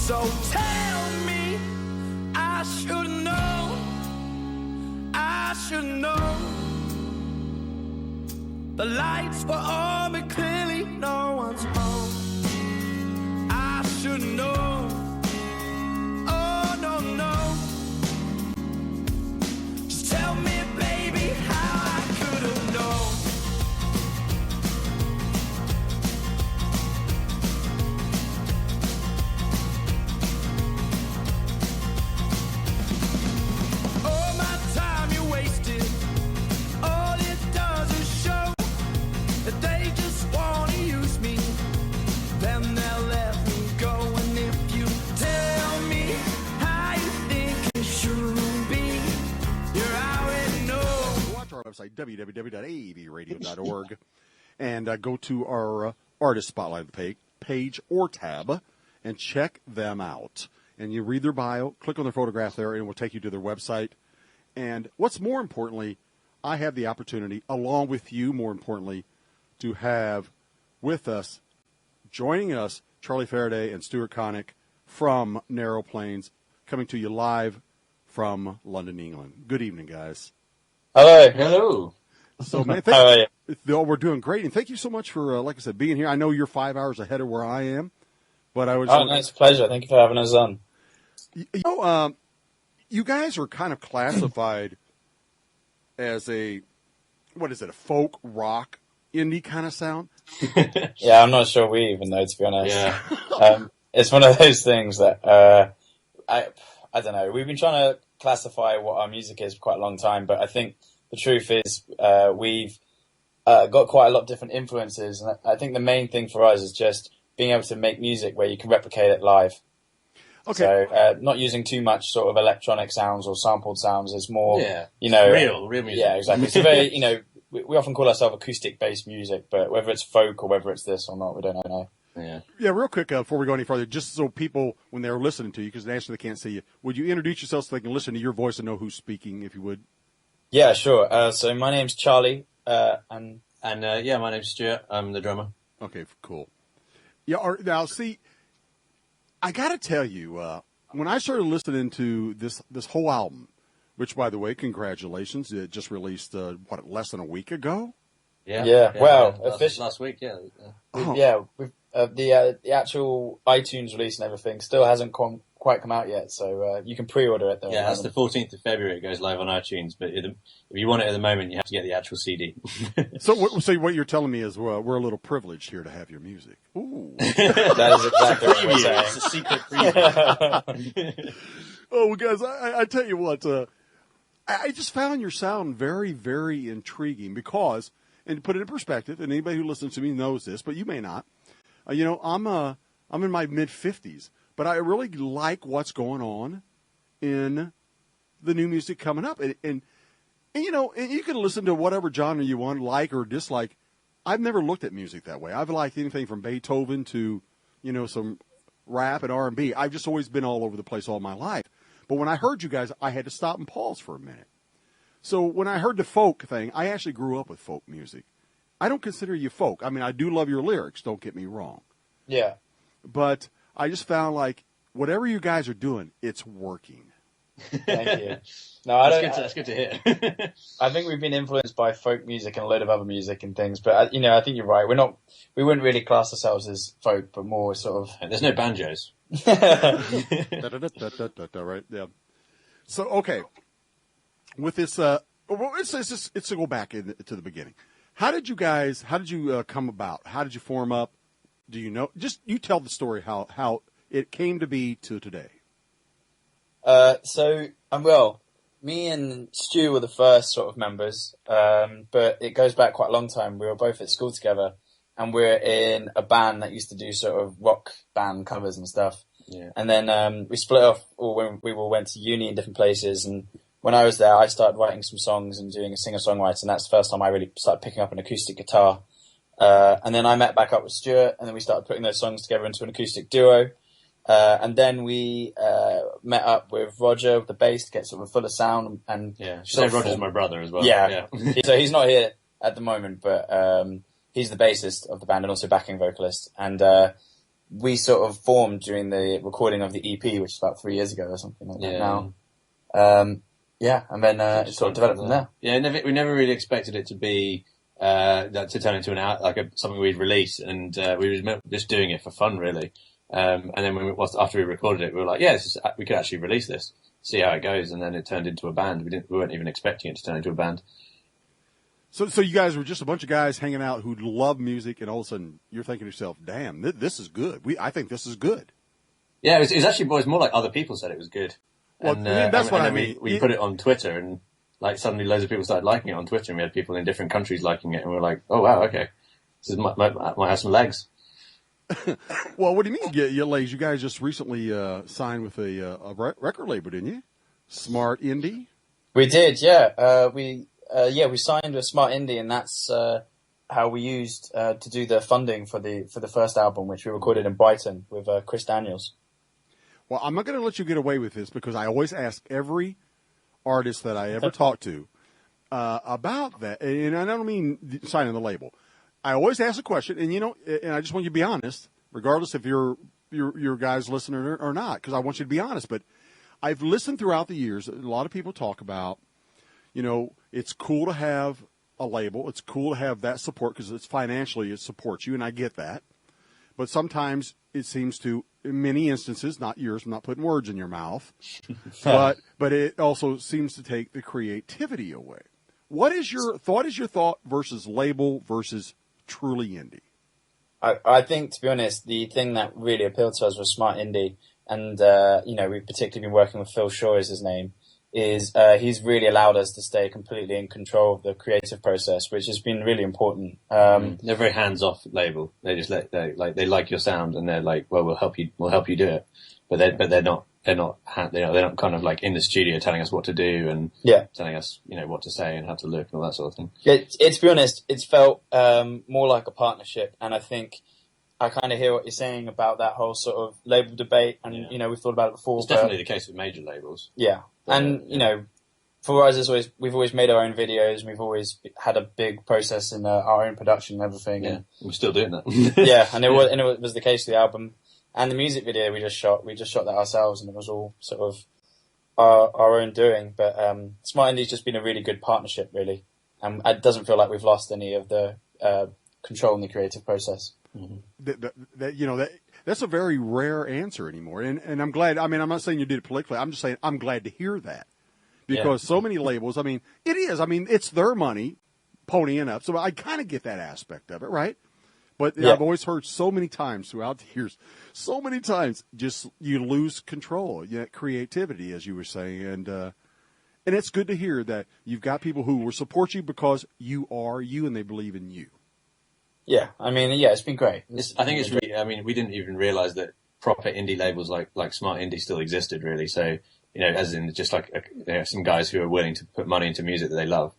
So tell me, I should know, I should know. The lights were on, but clearly no one's home. I should know. Oh, no, no. Just tell me, baby, how I could have known. All my time you wasted, all it does is show that they just want to use me, then they'll let me go. And if you tell me how you think it should be, you already know. Watch our website, www.avradio.org, and go to our artist spotlight page or tab and check them out. And you read their bio, click on their photograph there, and it will take you to their website. And what's more importantly, I have the opportunity, along with you, more importantly, to have with us, joining us, Charlie Ferriday and Stuart Connick from Narrow Plains, coming to you live from London, England. Good evening, guys. Hello. Hello. So, man, How are you? we're doing great, and thank you so much for, like I said, being here. I know you're 5 hours ahead of where I am, but I was. Oh, no, it's a pleasure. Thank you for having us on. You guys are kind of classified as a folk rock indie kind of sound. Yeah, I'm not sure we even know, to be honest. Yeah. It's one of those things that I don't know. We've been trying to classify what our music is for quite a long time, but I think the truth is we've got quite a lot of different influences, and I think the main thing for us is just being able to make music where you can replicate it live. Okay. So not using too much sort of electronic sounds or sampled sounds is more, real music. Yeah, exactly. It's a very, we often call ourselves acoustic-based music, but whether it's folk or whether it's this or not, we don't know. Yeah, real quick, before we go any further, just so people, when they're listening to you, because naturally they can't see you, would you introduce yourself so they can listen to your voice and know who's speaking, if you would? Yeah, sure. So my name's Charlie, and my name's Stuart. I'm the drummer. Okay, cool. Yeah, now, see, I got to tell you, when I started listening to this whole album, which, by the way, congratulations, it just released, less than a week ago? Yeah. Well, last week, yeah. We've, the actual iTunes release and everything still hasn't quite come out yet, so you can pre-order it. Though, yeah, that's the 14th of February. It goes live on iTunes, but if you want it at the moment, you have to get the actual CD. So what you're telling me is we're a little privileged here to have your music. Ooh. That is exactly what we're saying. It's a secret preview. Oh, well, guys, I tell you what, I just found your sound very, very intriguing because, and to put it in perspective, and anybody who listens to me knows this, but you may not, I'm in my mid-50s, but I really like what's going on in the new music coming up. And you can listen to whatever genre you want, like or dislike. I've never looked at music that way. I've liked anything from Beethoven to, some rap and R&B. I've just always been all over the place all my life. But when I heard you guys, I had to stop and pause for a minute. So when I heard the folk thing, I actually grew up with folk music. I don't consider you folk. I mean, I do love your lyrics, don't get me wrong. Yeah. But I just found like whatever you guys are doing, it's working. Thank you. No, That's good to hear. I think we've been influenced by folk music and a load of other music and things, but I think you're right. We wouldn't really class ourselves as folk, but more sort of. There's no banjos. Right? Yeah. So okay, with this, let's go back to the beginning. How did you come about? How did you form up? Do you know? Just you tell the story how it came to be to today. Me and Stu were the first sort of members, but it goes back quite a long time. We were both at school together, and we're in a band that used to do sort of rock band covers and stuff. Yeah. And then we split off when we all went to uni in different places. And when I was there, I started writing some songs and doing a singer-songwriter, and that's the first time I really started picking up an acoustic guitar. And then I met back up with Stuart, and then we started putting those songs together into an acoustic duo. And then we met up with Roger, with the bass, to get sort of a fuller sound. And Roger's my brother as well. Yeah. So he's not here at the moment, but he's the bassist of the band and also backing vocalist. And we sort of formed during the recording of the EP, which is about 3 years ago or something like that now. And then it sort of developed from there. Yeah, we never really expected it to be to turn into something we'd release, and we were just doing it for fun, really. And then after we recorded it, we were like, we could actually release this, see how it goes, and then it turned into a band. We weren't even expecting it to turn into a band. So you guys were just a bunch of guys hanging out who love music, and all of a sudden you're thinking to yourself, "Damn, this is good. I think this is good." Yeah, it was actually more like other people said it was good. Well, And, that's what I mean. We put it on Twitter, and like suddenly loads of people started liking it on Twitter, and we had people in different countries liking it, and we were like, "Oh wow, okay, this might have some legs." Well, what do you mean, your legs? You guys just recently signed with a record label, didn't you? Smart Indie. We did, yeah. We signed with Smart Indie, and that's how we used to do the funding for the first album, which we recorded in Brighton with Chris Daniels. Well, I'm not going to let you get away with this because I always ask every artist that I ever talk to about that, and I don't mean signing the label. I always ask a question, and and I just want you to be honest, regardless if your guys listening or not, because I want you to be honest. But I've listened throughout the years. A lot of people talk about, it's cool to have a label. It's cool to have that support because it supports you, and I get that. But sometimes it seems to, in many instances, not yours, I'm not putting words in your mouth, but it also seems to take the creativity away. What is your thought versus label versus truly indie? I think, to be honest, the thing that really appealed to us was Smart Indie, and we've particularly been working with Phil Shaw, is his name. He's really allowed us to stay completely in control of the creative process, which has been really important. They're a very hands-off label. They just they like your sound, and they're like, well, we'll help you do it. But they're not kind of like in the studio telling us what to do and telling us what to say and how to look and all that sort of thing. Yeah, to be honest, it's felt more like a partnership, and I think I kind of hear what you're saying about that whole sort of label debate, and we've thought about it before. It's definitely the case with major labels. Yeah, and for us, we've always made our own videos. We've always had a big process in our own production and everything. Yeah, and we're still doing that. and it was the case with the album and the music video we just shot. We just shot that ourselves, and it was all sort of our own doing. But Smart Indie's just been a really good partnership, really, and it doesn't feel like we've lost any of the control in the creative process. Mm-hmm. That's a very rare answer anymore, and I'm glad. I mean, I'm not saying you did it politically. I'm just saying I'm glad to hear that because so many labels. I mean, it is. I mean, it's their money ponying up, so I kind of get that aspect of it, right? But I've always heard so many times throughout the years, just you lose control, creativity, as you were saying, and it's good to hear that you've got people who will support you because you are you and they believe in you. Yeah, I mean, it's been great. I think it's really. I mean, we didn't even realize that proper indie labels like Smart Indie still existed, really. So as in just like some guys who are willing to put money into music that they love.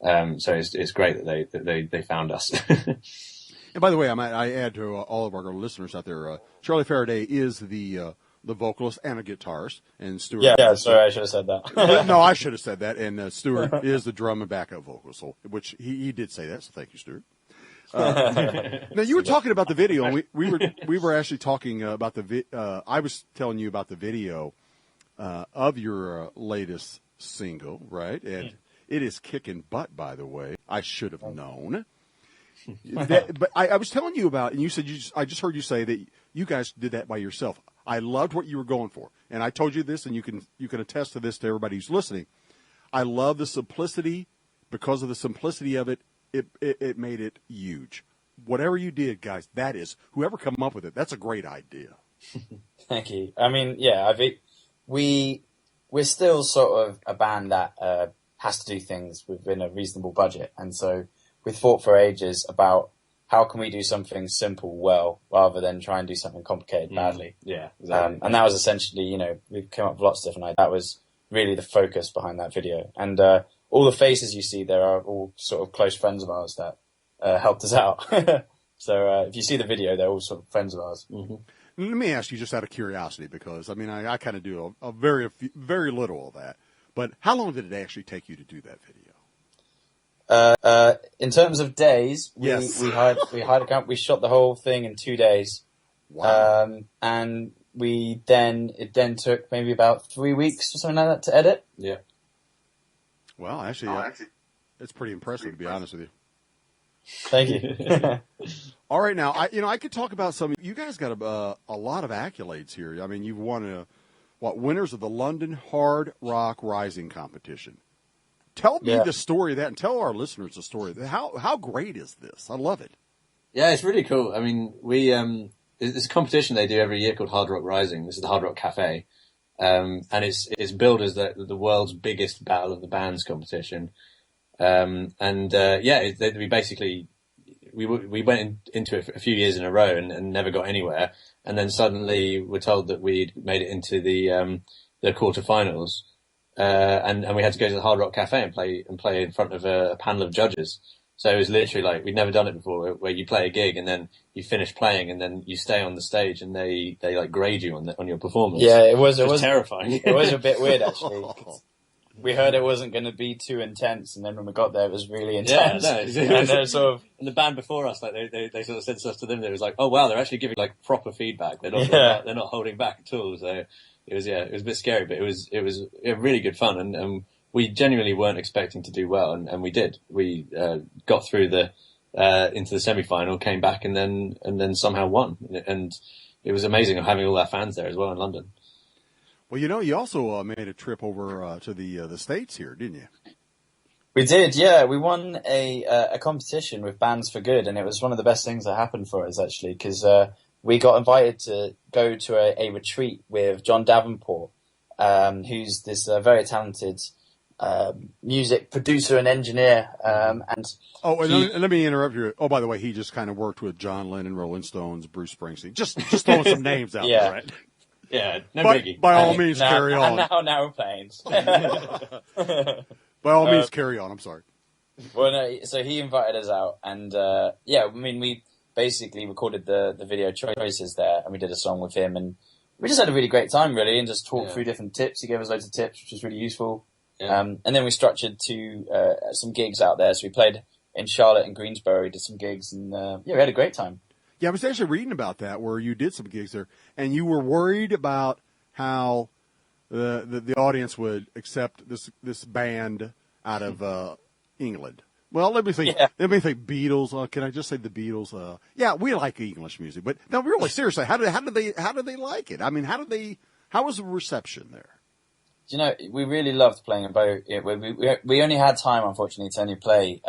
So it's great that they found us. And by the way, I add to all of our listeners out there, Charlie Ferriday is the vocalist and a guitarist, and Stuart. Yeah. Sorry, I should have said that. No, I should have said that. And Stuart is the drum and backup vocalist, which he did say that. So thank you, Stuart. Now you were talking about the video, and we were actually talking about I was telling you about the video of your latest single, right? And it is kicking butt, by the way. I should have known. But I was telling you about, and you said I just heard you say that you guys did that by yourself. I loved what you were going for, and I told you this, and you can attest to this to everybody who's listening. I love the simplicity. Because of the simplicity of it, it made it huge. Whatever you did, guys, that is whoever come up with it. That's a great idea. Thank you. I mean, we're still sort of a band that has to do things within a reasonable budget, and so we thought for ages about how can we do something simple well rather than try and do something complicated badly. Yeah, exactly. And that was essentially, we came up with lots of different ideas. That was really the focus behind that video, and all the faces you see there are all sort of close friends of ours that helped us out. So if you see the video, they're all sort of friends of ours. Mm-hmm. Let me ask you just out of curiosity, because I mean, I kind of do a very little of that. But how long did it actually take you to do that video? In terms of days, yes. we hired a camp. We shot the whole thing in 2 days. Wow. And it then took maybe about 3 weeks or something like that to edit. Yeah. Well, actually, it's pretty impressive, to be honest with you. Thank you. All right, now I could talk about some. You guys got a lot of accolades here. I mean, you've won winners of the London Hard Rock Rising competition. Tell me the story of that, and tell our listeners the story. How great is this? I love it. Yeah, it's really cool. I mean, it's a competition they do every year called Hard Rock Rising. This is the Hard Rock Cafe, and it's billed as the world's biggest Battle of the Bands competition. We went into it for a few years in a row and never got anywhere. And then suddenly we're told that we'd made it into the quarterfinals. And we had to go to the Hard Rock Cafe and play in front of a panel of judges. So it was literally like, we'd never done it before, where you play a gig and then you finish playing and then you stay on the stage and they like grade you on your performance. Yeah, it was terrifying. It was a bit weird, actually. We heard it wasn't going to be too intense, and then when we got there, it was really intense. Yeah, no, and then and the band before us, like they sort of said stuff to them. It was like, oh wow, they're actually giving like proper feedback. They're not holding back at all. So it was a bit scary, but it was really good fun, and we genuinely weren't expecting to do well, and we did. We got through into the semi-final, came back, and then somehow won, and it was amazing having all our fans there as well in London. Well, you also made a trip over to the States here, didn't you? We did, yeah. We won a competition with Bands for Good, and it was one of the best things that happened for us, actually, because we got invited to go to a retreat with John Davenport, who's this very talented music producer and engineer. Let me interrupt you. Oh, by the way, he just kind of worked with John Lennon, Rolling Stones, Bruce Springsteen. Just throwing some names out there, right? Yeah, no biggie. By all means, carry on. Now we're playing. By all means, carry on. I'm sorry. Well, no, so he invited us out, and we basically recorded the video choices there, and we did a song with him, and we just had a really great time, really, and just talked through different tips. He gave us loads of tips, which was really useful. Yeah. And then we structured to some gigs out there. So we played in Charlotte and Greensboro, did some gigs, and we had a great time. Yeah, I was actually reading about that, where you did some gigs there, and you were worried about how the audience would accept this band out of England. Well, let me think. Yeah. Let me think. Beatles. Can I just say the Beatles? Yeah, we like English music, but no, really, seriously, how did they like it? I mean, how was the reception there? You know, we really loved playing in both. We only had time, unfortunately, to only play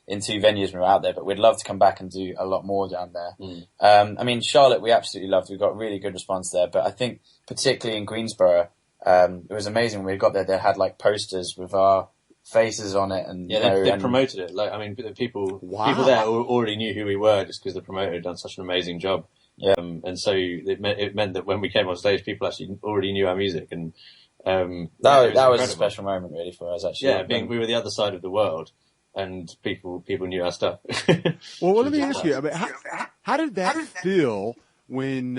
in 2 venues when we were out there, but we'd love to come back and do a lot more down there. I mean, Charlotte, we absolutely loved. We got really good response there, but I think particularly in Greensboro, it was amazing. When we got there, they had like posters with our faces on it, and they promoted it. Like, I mean, people there already knew who we were just because the promoter had done such an amazing job. Yeah, and so it meant that when we came on stage, people actually already knew our music, and that was a special moment really for us, actually. Yeah, we were the other side of the world, and people knew our stuff. Well, let me ask you, I mean, how did that feel when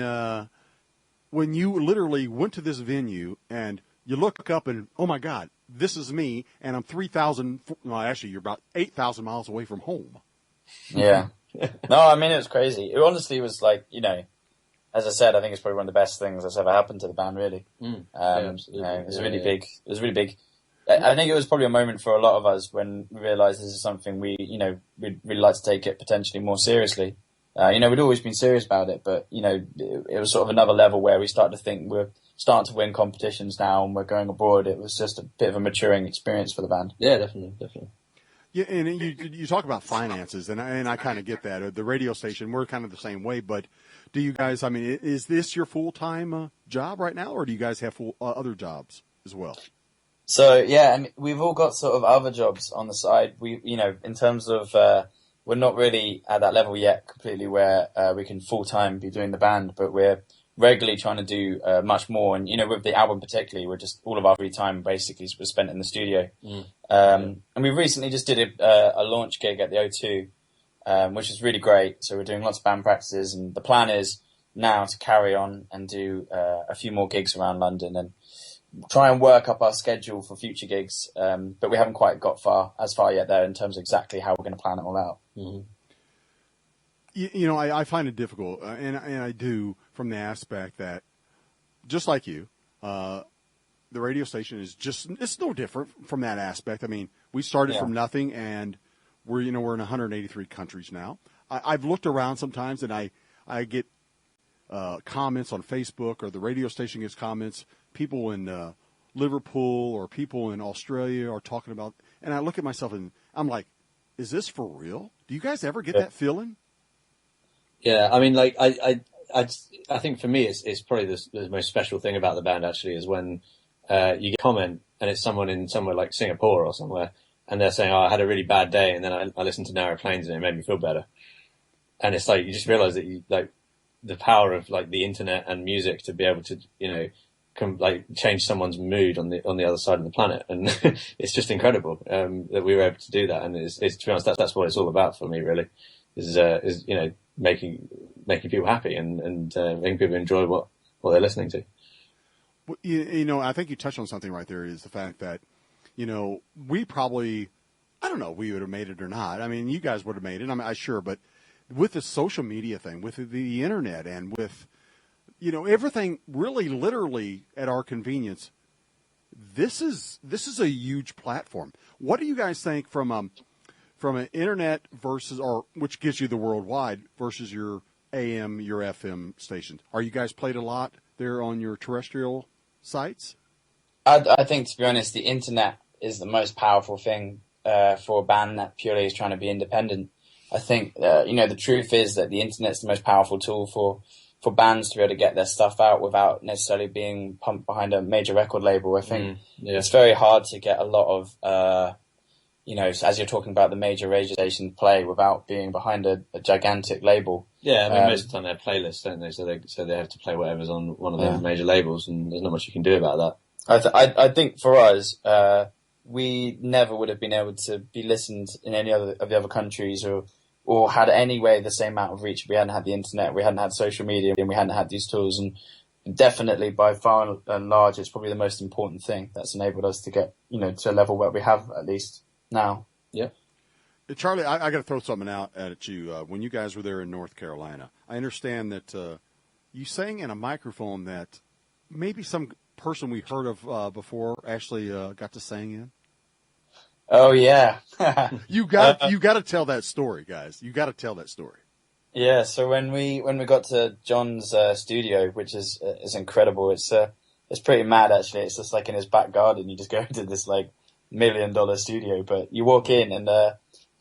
you literally went to this venue and you look up and, oh my God, this is me, and I'm 3,000, well, actually you're about 8,000 miles away from home. Yeah. No, I mean, it was crazy. It honestly was like, as I said, I think it's probably one of the best things that's ever happened to the band, really. It was really big. It was really big. I think it was probably a moment for a lot of us when we realised this is something we'd really like to take it potentially more seriously. We'd always been serious about it, but, it was sort of another level where we started to think we're starting to win competitions now and we're going abroad. It was just a bit of a maturing experience for the band. Yeah, definitely. Yeah, and you talk about finances, and I kind of get that. The radio station, we're kind of the same way, but do you guys, I mean, is this your full-time job right now, or do you guys have other jobs as well? So, yeah, and we've all got sort of other jobs on the side. We, in terms of, we're not really at that level yet completely where we can full-time be doing the band, but we're regularly trying to do much more. And, with the album particularly, we're just, all of our free time basically was spent in the studio. And we recently just did a launch gig at the O2, which is really great. So we're doing lots of band practices, and the plan is now to carry on and do a few more gigs around London and try and work up our schedule for future gigs. But we haven't quite got as far yet there in terms of exactly how we're going to plan it all out. I find it difficult, and I do, from the aspect that, just like you, the radio station is it's no different from that aspect. I mean, we started from nothing, and we're in 183 countries now. I've looked around sometimes, and I get comments on Facebook, or the radio station gets comments. People in Liverpool or people in Australia are talking about, and I look at myself and I'm like, is this for real? Do you guys ever get that feeling? Yeah, I mean, like I think for me, it's probably the most special thing about the band actually is when you get a comment and it's someone in somewhere like Singapore or somewhere, and they're saying, "Oh, I had a really bad day, and then I listened to Narrow Plains and it made me feel better." And it's like you just realize that the power of like the internet and music to be able to change someone's mood on the other side of the planet, and it's just incredible that we were able to do that. And it's to be honest, that's what it's all about for me, really, is making people happy and making people enjoy what they're listening to. Well, I think you touched on something right there, is the fact that, we probably, I don't know if we would have made it or not. I mean, you guys would have made it, I'm sure, but with the social media thing, with the internet, and with, everything really literally at our convenience, this is a huge platform. What do you guys think from an internet versus, or which gives you the worldwide, versus your AM, your FM stations? Are you guys played a lot there on your terrestrial sites? I think, to be honest, the internet is the most powerful thing for a band that purely is trying to be independent. I think, the truth is that the internet's the most powerful tool for bands to be able to get their stuff out without necessarily being pumped behind a major record label. I think it's very hard to get a lot of, as you're talking about, the major radio station play without being behind a gigantic label. Yeah, I mean, most of the time they have playlists, don't they? So they have to play whatever's on one of the major labels, and there's not much you can do about that. I think for us, we never would have been able to be listened in any other of the other countries, or had any way the same amount of reach if we hadn't had the internet, we hadn't had social media, and we hadn't had these tools. And definitely, by far and large, it's probably the most important thing that's enabled us to get, to a level where we have at least now. Yeah. Charlie, I got to throw something out at you. When you guys were there in North Carolina, I understand that you sang in a microphone that maybe some person we heard of before actually got to sing in. Oh yeah. You got to tell that story, guys. You got to tell that story. Yeah. So when we got to John's studio, which is incredible, it's pretty mad actually. It's just like in his back garden. You just go into this like $1 million studio, but you walk in and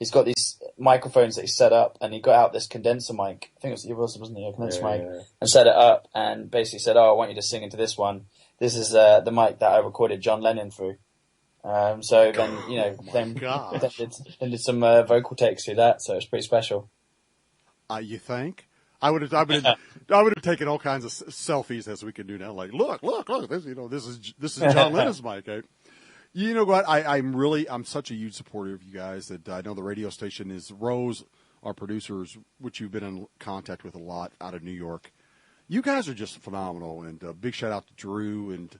he's got these microphones that he set up, and he got out this condenser mic. I think it was Wilson, wasn't it? A condenser mic, and set it up, and basically said, "Oh, I want you to sing into this one. This is the mic that I recorded John Lennon through." So then, then did some vocal takes through that. So it's pretty special. You think? I would have taken all kinds of selfies, as we can do now. Like, look, this is John Lennon's mic. Eh? You know what? I'm such a huge supporter of you guys that I know the radio station is Rose, our producers, which you've been in contact with a lot out of New York. You guys are just phenomenal, and big shout out to Drew, and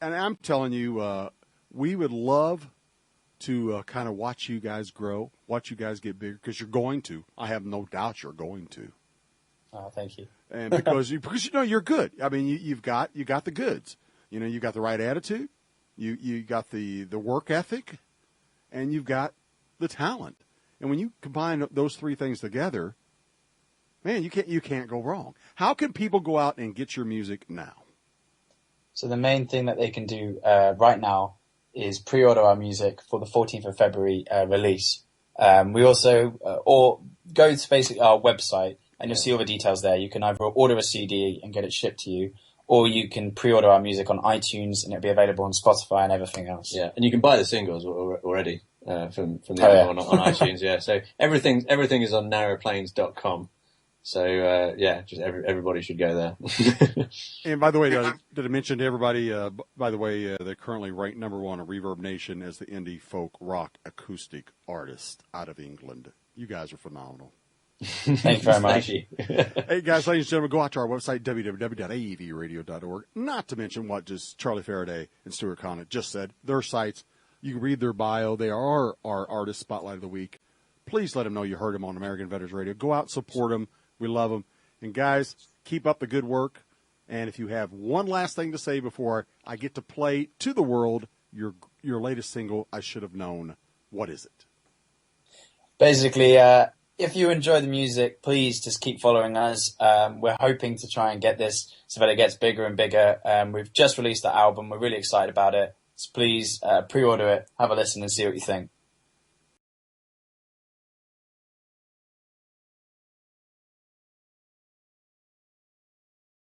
I'm telling you, we would love to kind of watch you guys grow, watch you guys get bigger, because you're going to. I have no doubt you're going to. Oh, thank you. And because you're good. I mean, you've got the goods. You got the right attitude. You got the work ethic, and you've got the talent. And when you combine those three things together, man, you can't go wrong. How can people go out and get your music now? So the main thing that they can do right now is pre-order our music for the 14th of February release. We also or go to basically our website, and you'll see all the details there. You can either order a CD and get it shipped to you, or you can pre-order our music on iTunes, and it'll be available on Spotify and everything else. Yeah, and you can buy the singles already from the album on iTunes. Yeah, so everything is on narrowplains.com. So just everybody should go there. And by the way, did I mention to everybody? By the way, they're currently ranked number one on Reverb Nation as the indie folk rock acoustic artist out of England. You guys are phenomenal. Thank you very much. Hey guys, ladies and gentlemen, go out to our website www.avradio.org. Not to mention what just Charlie Ferriday and Stuart Connick just said. Their sites, you can read their bio. They are our artist spotlight of the week. Please let them know you heard them on American Veterans Radio. Go out, support them. We love them. And guys, Keep up the good work. And if you have one last thing to say before I get to play to the world your latest single, I Should Have Known, what is it? Basically, if you enjoy the music, please just keep following us. We're hoping to try and get this so that it gets bigger and bigger. We've just released the album. We're really excited about it. So please pre-order it, have a listen and see what you think.